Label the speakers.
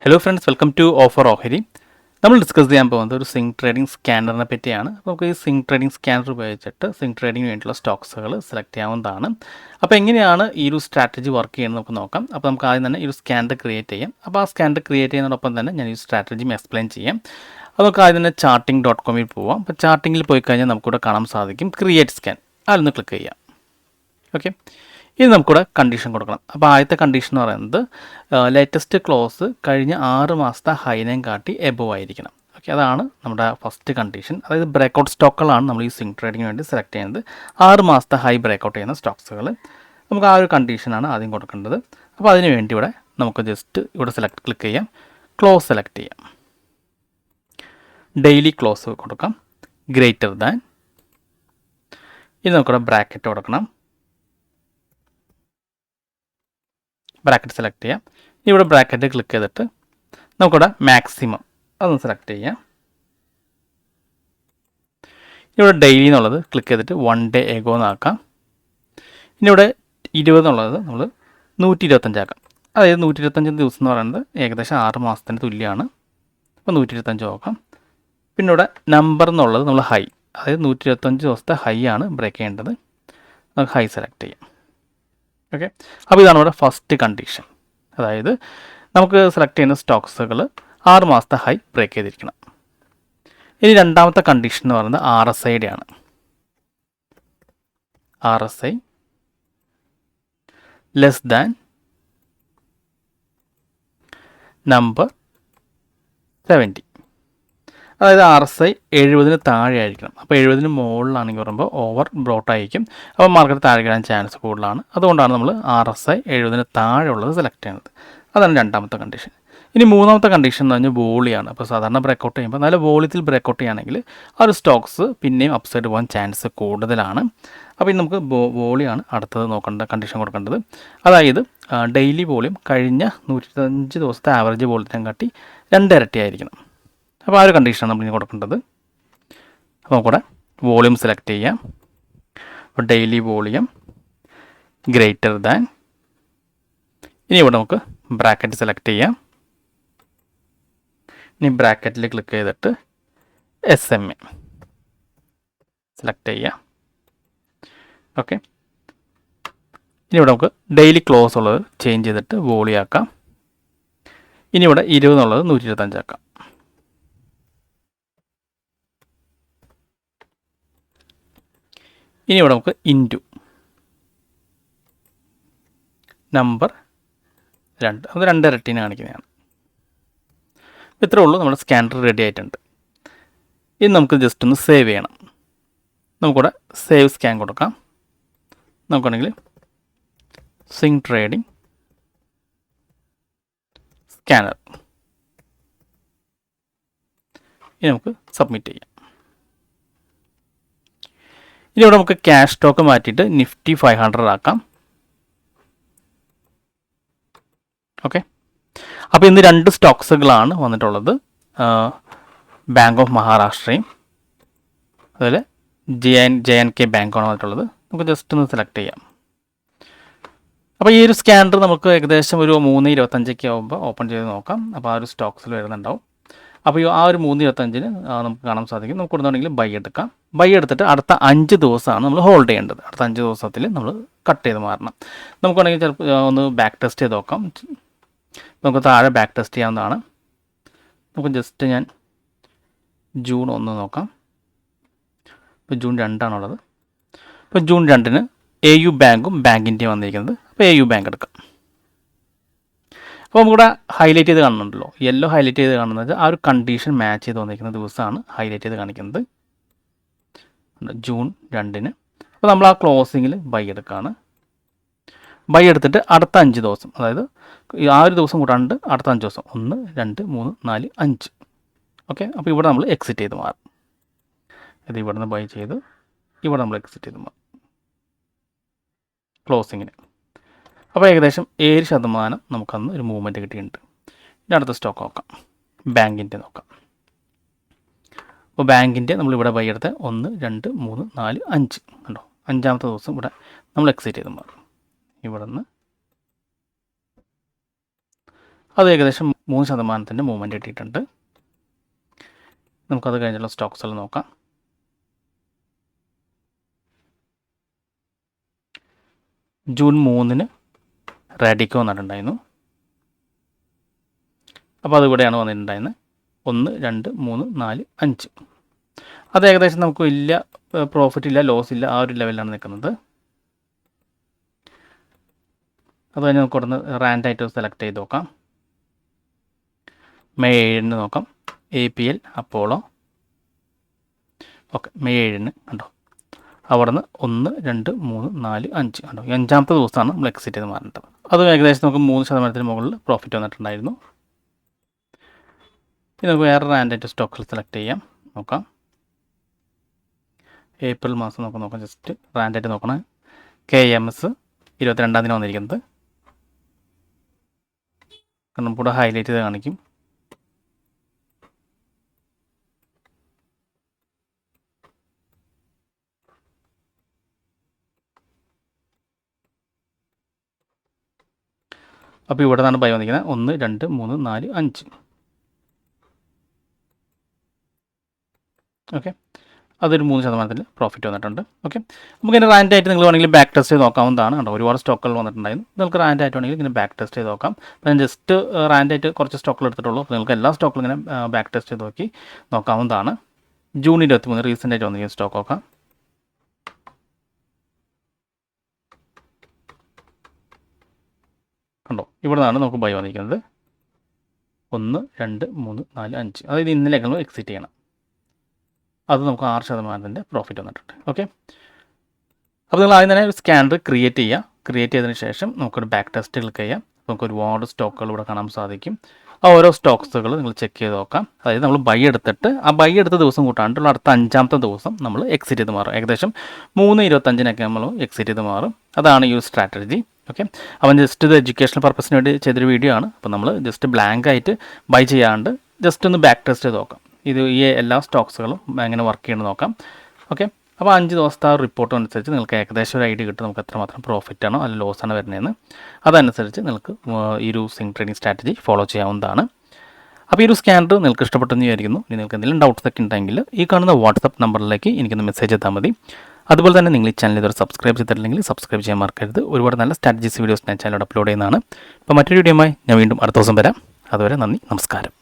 Speaker 1: Hello friends, welcome to offer ഓഹരി. നമ്മൾ discuss ചെയ്യാൻ പോകുന്നത് ഒരു സിങ്ക് ട്രേഡിംഗ് സ്കാനറിനെ പറ്റിയാണ്. അപ്പോൾ നമുക്ക് ഈ സിങ്ക് ട്രേഡിംഗ് സ്കാനർ ഉപയോഗിച്ചിട്ട് സിങ്ക് ട്രേഡിംഗ് വേണ്ടിയുള്ള സ്റ്റോക്സുകൾ സെലക്ട് ചെയ്യാവുന്നതാണ്. അപ്പോൾ എങ്ങനെയാണ് ഈ ഒരു സ്ട്രാറ്റജി വർക്ക് ചെയ്യുന്നത് നമുക്ക് നോക്കാം. അപ്പോൾ നമുക്ക് ആദ്യം തന്നെ ഈ ഒരു സ്കാനർ ക്രിയേറ്റ് ചെയ്യാം. അപ്പോൾ ആ സ്കാനർ ക്രിയേറ്റ് ചെയ്യുന്നതോടൊപ്പം തന്നെ ഞാൻ ഈ സ്ട്രാറ്റജിയും എക്സ്പ്ലെയിൻ ചെയ്യാം. അപ്പോൾ നമുക്ക് ആദ്യം തന്നെ charting.com പോവാം. അപ്പോൾ ചാർട്ടിങ്ങിൽ പോയി കഴിഞ്ഞാൽ നമുക്കിവിടെ കാണാൻ സാധിക്കും ക്രിയേറ്റ് സ്കാൻ. അതിലൊന്ന് ക്ലിക്ക് ചെയ്യാം. ഓക്കെ, ഇത് നമുക്കിവിടെ കണ്ടീഷൻ കൊടുക്കണം. അപ്പോൾ ആദ്യത്തെ കണ്ടീഷൻ എന്ന് പറയുന്നത് ലേറ്റസ്റ്റ് ക്ലോസ് കഴിഞ്ഞ 6 മാസത്തെ ഹൈനേം കാട്ടി എബോവ് ആയിരിക്കണം. ഓക്കെ, അതാണ് നമ്മുടെ ഫസ്റ്റ് കണ്ടീഷൻ. അതായത് ബ്രേക്കൗട്ട് സ്റ്റോക്കുകളാണ് നമ്മൾ ഈ സിങ്ക് ട്രേഡിങ്ങിന് വേണ്ടി സെലക്ട് ചെയ്യുന്നത്. 6 മാസത്തെ ഹൈ ബ്രേക്കൗട്ട് ചെയ്യുന്ന സ്റ്റോക്സുകൾ. നമുക്ക് ആ ഒരു കണ്ടീഷനാണ് ആദ്യം കൊടുക്കേണ്ടത്. അപ്പോൾ അതിന് വേണ്ടി ഇവിടെ നമുക്ക് ജസ്റ്റ് ഇവിടെ ക്ലിക്ക് ചെയ്യാം, ക്ലോസ് സെലക്ട് ചെയ്യാം, ഡെയിലി ക്ലോസ് കൊടുക്കാം, ഗ്രേറ്റർ ദാൻ. ഇത് നമുക്കിവിടെ ബ്രാക്കറ്റ് കൊടുക്കണം, ബ്രാക്കറ്റ് സെലക്ട് ചെയ്യാം. ഇവിടെ ബ്രാക്കറ്റ് ക്ലിക്ക് ചെയ്തിട്ട് നമുക്കിവിടെ മാക്സിമം അതൊന്ന് സെലക്ട് ചെയ്യാം. ഇവിടെ ഡെയിലി എന്നുള്ളത് ക്ലിക്ക് ചെയ്തിട്ട് 1 ഡേ എഗോ എന്നാക്കാം. ഇനി ഇവിടെ 20 എന്നുള്ളത് നമ്മൾ 125 ആക്കാം. അതായത് 125 ദിവസം എന്ന് പറയുന്നത് ഏകദേശം 6 മാസത്തിന് തുല്യമാണ്. അപ്പോൾ 125 നോക്കാം. പിന്നെ ഇവിടെ നമ്പർ എന്നുള്ളത് നമ്മൾ ഹൈ, അതായത് 125 ദിവസത്തെ ഹൈ ആണ് ബ്രേക്ക് ചെയ്യേണ്ടത്. നമുക്ക് ഹൈ സെലക്ട് ചെയ്യാം. ഓക്കെ, അപ്പോൾ ഇതാണ് ഇവിടെ ഫസ്റ്റ് കണ്ടീഷൻ. അതായത് നമുക്ക് സെലക്ട് ചെയ്യുന്ന സ്റ്റോക്സുകൾ 6 മാസത്തെ ഹൈ ബ്രേക്ക് ചെയ്തിരിക്കണം. ഇനി രണ്ടാമത്തെ കണ്ടീഷൻ എന്ന് പറയുന്നത് RSIയുടെ ആണ്. RSI less than number 70. അതായത് RSI 70-ന് താഴെ ആയിരിക്കണം. അപ്പോൾ 70-ന് മുകളിലാണെങ്കിൽ പറയുമ്പോൾ ഓവർ ബ്രോട്ട് ആയിരിക്കും. അപ്പോൾ മാർക്കറ്റ് താഴെ കിടാൻ ചാൻസ് കൂടുതലാണ്. അതുകൊണ്ടാണ് നമ്മൾ RSI 70-ന് താഴെ ഉള്ളത് സെലക്ട് ചെയ്യുന്നത്. അതാണ് രണ്ടാമത്തെ കണ്ടീഷൻ. ഇനി മൂന്നാമത്തെ കണ്ടീഷൻ എന്ന് പറഞ്ഞാൽ വോളിയാണ്. അപ്പോൾ സാധാരണ ബ്രേക്കൗട്ട് ചെയ്യുമ്പോൾ നല്ല വോളിയത്തിൽ ബ്രേക്കൗട്ട് ചെയ്യുകയാണെങ്കിൽ ആ ഒരു സ്റ്റോക്സ് പിന്നെയും അപ്സൈഡ് പോകാൻ ചാൻസ് കൂടുതലാണ്. അപ്പോൾ ഇനി നമുക്ക് വോളിയാണ് അടുത്തത് നോക്കേണ്ട കണ്ടീഷൻ കൊടുക്കേണ്ടത്. അതായത് ഡെയിലി വോളിയം കഴിഞ്ഞ 125 ദിവസത്തെ ആവറേജ് വോളിയത്തിനെ കാട്ടി 2 ഇരട്ടി ആയിരിക്കണം. അപ്പോൾ ആ ഒരു കണ്ടീഷനാണ് നമ്മൾ ഇനി കൊടുക്കേണ്ടത്. അപ്പോൾ നമുക്കിവിടെ വോളിയം സെലക്ട് ചെയ്യാം. അപ്പോൾ ഡെയിലി വോളിയം ഗ്രേറ്റർ ദാൻ. ഇനി ഇവിടെ നമുക്ക് ബ്രാക്കറ്റ് സെലക്ട് ചെയ്യാം. ഇനി ബ്രാക്കറ്റിൽ ക്ലിക്ക് ചെയ്തിട്ട് SMA സെലക്ട് ചെയ്യാം. ഓക്കെ, ഇനി ഇവിടെ നമുക്ക് ഡെയിലി ക്ലോസ് ഉള്ളത് ചേഞ്ച് ചെയ്തിട്ട് വോളിയം ആക്കാം. ഇനി ഇവിടെ 20 എന്നുള്ളത് 125 ആക്കാം. ഇനി ഇവിടെ നമുക്ക് ഇൻറ്റു നമ്പർ 2, അത് 2 ഇരട്ടീനെ കാണിക്കുന്നതാണ്. ഇത്രേ ഉള്ളൂ, നമ്മുടെ സ്കാനർ റെഡി ആയിട്ടുണ്ട്. ഇനി നമുക്ക് ജസ്റ്റ് ഒന്ന് സേവ് ചെയ്യണം. നമുക്കിവിടെ സേവ് സ്കാൻ കൊടുക്കാം. നമുക്കാണെങ്കിൽ സിങ്ക് ട്രേഡിംഗ് സ്കാനർ. ഇനി നമുക്ക് സബ്മിറ്റ് ചെയ്യാം. ഇനി ഇവിടെ നമുക്ക് ക്യാഷ് സ്റ്റോക്ക് മാറ്റിയിട്ട് നിഫ്റ്റി 500 ആക്കാം. ഓക്കെ, അപ്പോൾ ഇന്ന് 2 സ്റ്റോക്സുകളാണ് വന്നിട്ടുള്ളത്. ബാങ്ക് ഓഫ് മഹാരാഷ്ട്രയും അതുപോലെ JNK ബാങ്കാണ് വന്നിട്ടുള്ളത്. നമുക്ക് ജസ്റ്റ് ഒന്ന് സെലക്ട് ചെയ്യാം. അപ്പോൾ ഈ ഒരു സ്കാനർ നമുക്ക് ഏകദേശം ഒരു 3:25 ആകുമ്പോൾ ഓപ്പൺ ചെയ്ത് നോക്കാം. അപ്പോൾ ആ ഒരു സ്റ്റോക്സിൽ വരുന്നുണ്ടാവും. അപ്പോൾ ആ ഒരു 3:25-ന് നമുക്ക് കാണാൻ സാധിക്കും. നമുക്ക് കൊടുക്കുന്നുണ്ടെങ്കിൽ ബൈ എടുക്കാം. ബൈ എടുത്തിട്ട് അടുത്ത 5 ദിവസമാണ് നമ്മൾ ഹോൾഡ് ചെയ്യേണ്ടത്. അടുത്ത 5 ദിവസത്തിൽ നമ്മൾ കട്ട് ചെയ്ത് മാറണം. നമുക്കാണെങ്കിൽ ചിലപ്പോൾ ഒന്ന് ബാക്ക് ടെസ്റ്റ് ചെയ്ത് നോക്കാം. നമുക്ക് താഴെ ബാക്ക് ടെസ്റ്റ് ചെയ്യാവുന്നതാണ്. നമുക്ക് ജസ്റ്റ് ഞാൻ ജൂൺ 1 നോക്കാം. ഇപ്പോൾ ജൂൺ 2 ആണുള്ളത്. ഇപ്പോൾ ജൂൺ 2-ന് AU ബാങ്കും ബാങ്ക് ഇന്ത്യയും വന്നിരിക്കുന്നത്. അപ്പോൾ AU ബാങ്ക് എടുക്കാം. അപ്പോൾ നമുക്കിവിടെ ഹൈലൈറ്റ് ചെയ്ത് കാണുന്നുണ്ടല്ലോ, യെല്ലോ ഹൈലൈറ്റ് ചെയ്ത് കാണുന്നത് ആ ഒരു കണ്ടീഷൻ മാച്ച് ചെയ്ത് വന്നിരിക്കുന്ന ദിവസമാണ് ഹൈലൈറ്റ് ചെയ്ത് കാണിക്കുന്നത്, ജൂൺ 2-ന്. അപ്പോൾ നമ്മൾ ആ ക്ലോസിങ്ങിൽ ബൈ എടുക്കുകയാണ്. ബൈ എടുത്തിട്ട് അടുത്ത 5 ദിവസം, അതായത് ആ ഒരു ദിവസം കൂടാണ്ട് അടുത്ത 5 ദിവസം, 1, 2, 3, 4, 5. ഓക്കെ, അപ്പോൾ ഇവിടെ നമ്മൾ എക്സിറ്റ് ചെയ്ത് മാറും. ഇത് ഇവിടെ നിന്ന് ബൈ ചെയ്ത് ഇവിടെ നമ്മൾ എക്സിറ്റ് ചെയ്ത് മാറും ക്ലോസിങ്ങിന്. അപ്പോൾ ഏകദേശം 7% നമുക്കന്ന് ഒരു മൂവ്മെൻറ്റ് കിട്ടിയിട്ടുണ്ട്. ഇനി അടുത്ത സ്റ്റോക്ക് നോക്കാം, ബാങ്കിൻ്റെ നോക്കാം. അപ്പോൾ ബാങ്കിൻ്റെ നമ്മളിവിടെ ബൈ എടുത്ത് 1, 2, 3, 4, 5 കണ്ടോ. 5-ാമത്തെ ദിവസം ഇവിടെ നമ്മൾ എക്സിറ്റ് ചെയ്ത് മാറും. ഇവിടെ നിന്ന് അത് ഏകദേശം 3% മൂവ്മെൻറ്റ് കിട്ടിയിട്ടുണ്ട്. നമുക്കത് കഴിഞ്ഞുള്ള സ്റ്റോക്സുകൾ നോക്കാം. ജൂൺ 3 റാഡിക്കോ വന്നിട്ടുണ്ടായിരുന്നു. അപ്പോൾ അതിവിടെയാണ് വന്നിട്ടുണ്ടായിരുന്നത്. 1, 2, 3, 4, 5. അത് ഏകദേശം നമുക്ക് വലിയ പ്രോഫിറ്റ് ഇല്ല, ലോസ് ഇല്ല, ആ ഒരു ലെവലിലാണ് നിൽക്കുന്നത്. അത് കഴിഞ്ഞ് നമുക്ക് ഇവിടുന്ന് റാൻഡായിട്ട് സെലക്ട് ചെയ്ത് നോക്കാം. മെയ് 7 നോക്കാം. APL Apollo. ഓക്കെ, മെയ് 7 കണ്ടോ, അവിടെ നിന്ന് 1, 2, 3, 4, 5 കണ്ടോ. 5ാമത്തെ ദിവസമാണ് നമ്മൾ എക്സിറ്റ് ചെയ്ത് മാറേണ്ടത്. അത് ഏകദേശം നമുക്ക് 3% മുകളിൽ പ്രോഫിറ്റ് വന്നിട്ടുണ്ടായിരുന്നു. ഇനി നമുക്ക് വേറെ റാൻഡായിട്ട് സ്റ്റോക്കുകൾ സെലക്ട് ചെയ്യാം. നോക്കാം. ഏപ്രിൽ മാസം നോക്കാം. ജസ്റ്റ് റാൻഡായിട്ട് നോക്കണം. KMS 22 വന്നിരിക്കുന്നത്. കാരണം കൂടെ ഹൈലൈറ്റ് ചെയ്ത് കാണിക്കും. അപ്പോൾ ഇവിടെ നിന്നാണ് ബൈ വന്നിരിക്കുന്നത്. 1, 2, 3, 4, 5. ഓക്കെ, അതൊരു 3% പ്രോഫിറ്റ് വന്നിട്ടുണ്ട്. ഓക്കെ, നമുക്ക് ഇങ്ങനെ റാൻഡായിട്ട് നിങ്ങൾ വേണമെങ്കിൽ ബാക്ക് ടെസ്റ്റ് ചെയ്ത് നോക്കാവുന്നതാണ്. കേട്ടോ, ഒരുപാട് സ്റ്റോക്കുകൾ വന്നിട്ടുണ്ടായിരുന്നു. നിങ്ങൾക്ക് റാൻഡായിട്ട് വേണമെങ്കിൽ ഇങ്ങനെ ബാക്ക് ടെസ്റ്റ് ചെയ്ത് നോക്കാം. അപ്പോൾ ഞാൻ ജസ്റ്റ് റാൻഡായിട്ട് കുറച്ച് സ്റ്റോക്കുകൾ എടുത്തിട്ടുള്ളൂ. അപ്പോൾ നിങ്ങൾക്ക് എല്ലാ സ്റ്റോക്കുകളും ഇങ്ങനെ ബാക്ക് ടെസ്റ്റ് ചെയ്ത് നോക്കി നോക്കാവുന്നതാണ്. ജൂൺ 23 റീസെൻ്റായിട്ട് വന്നിരിക്കുന്ന സ്റ്റോക്ക് നോക്കാം. കണ്ടോ, ഇവിടെ നിന്നാണ് നമുക്ക് ബൈ വന്നിരിക്കുന്നത്. 1, 2, 3, 4, 5. അതായത് ഇന്നലെ നമ്മൾ എക്സിറ്റ് ചെയ്യണം. അത് നമുക്ക് 6% പ്രോഫിറ്റ് വന്നിട്ടുണ്ട്. ഓക്കെ, അപ്പോൾ നിങ്ങൾ ആദ്യം തന്നെ ഒരു സ്കാനർ ക്രിയേറ്റ് ചെയ്യുക. ക്രിയേറ്റ് ചെയ്തതിന് ശേഷം നമുക്കൊരു ബാക്ക് ടെസ്റ്റ് ക്ലിക്ക് ചെയ്യാം. നമുക്ക് ഒരുപാട് സ്റ്റോക്കുകൾ ഇവിടെ കാണാൻ സാധിക്കും. ആ ഓരോ സ്റ്റോക്സുകൾ നിങ്ങൾ ചെക്ക് ചെയ്ത് നോക്കാം. അതായത് നമ്മൾ ബൈ എടുത്തിട്ട് ആ ബൈ എടുത്ത ദിവസം കൂട്ടാണ്ടുള്ള അടുത്ത 5ാമത്തെ ദിവസം നമ്മൾ എക്സിറ്റ് ചെയ്ത് മാറും. ഏകദേശം 3:25 നമ്മൾ എക്സിറ്റ് ചെയ്ത് മാറും. അതാണ് ഈ ഒരു സ്ട്രാറ്റജി. ഓക്കെ, അവൻ ജസ്റ്റ് ഇത് എഡ്യൂക്കേഷണൽ പർപ്പസിന് വേണ്ടി ചെയ്തൊരു വീഡിയോ ആണ്. അപ്പോൾ നമ്മൾ ജസ്റ്റ് ബ്ലാങ്ക് ആയിട്ട് ബൈ ചെയ്യാണ്ട് ജസ്റ്റ് ഒന്ന് ബാക്ക് ടെസ്റ്റ് ചെയ്ത് നോക്കാം. ഇത് ഈ എല്ലാ സ്റ്റോക്സുകളും എങ്ങനെ വർക്ക് ചെയ്യണമെന്ന് നോക്കാം. ഓക്കെ, അപ്പോൾ 5 ദിവസത്തെ ആ റിപ്പോർട്ട് അനുസരിച്ച് നിങ്ങൾക്ക് ഏകദേശം ഒരു ഐഡിയ കിട്ടും നമുക്ക് എത്രമാത്രം പ്രോഫിറ്റ് ആണോ അല്ലെങ്കിൽ ലോസ് ആണോ വരുന്നതെന്ന്. അതനുസരിച്ച് നിങ്ങൾക്ക് ഈ ഒരു സ്വിംഗ് ട്രേഡിംഗ് സ്ട്രാറ്റജി ഫോളോ ചെയ്യാവുന്നതാണ്. അപ്പോൾ ഈ ഒരു സ്കാനർ നിങ്ങൾക്ക് ഇഷ്ടപ്പെട്ടെന്ന് വിചാരിക്കുന്നു. ഇനി നിങ്ങൾക്ക് എന്തെങ്കിലും ഡൗട്ട്സ് ഒക്കെ ഉണ്ടെങ്കിൽ ഈ കാണുന്ന വാട്സപ്പ് നമ്പറിലേക്ക് എനിക്കൊന്ന് മെസ്സേജ് ചെയ്താൽ മതി. അതുപോലെ തന്നെ നിങ്ങൾ ഈ ചാനൽ ഇതുവരെ സബ്സ്ക്രൈബ് ചെയ്തിട്ടില്ലെങ്കിൽ സബ്സ്ക്രൈബ് ചെയ്യാൻ മറക്കരുത്. ഒരുപാട് നല്ല സ്ട്രാറ്റജീസ് വീഡിയോസ് ഞാൻ ചാനലിൽ അപ്ലോഡ് ചെയ്യുന്നതാണ്. അപ്പോൾ മറ്റൊരു വീഡിയോയുമായി ഞാൻ വീണ്ടും അടുത്ത ദിവസം വരാം. അതുവരെ നന്ദി, നമസ്കാരം.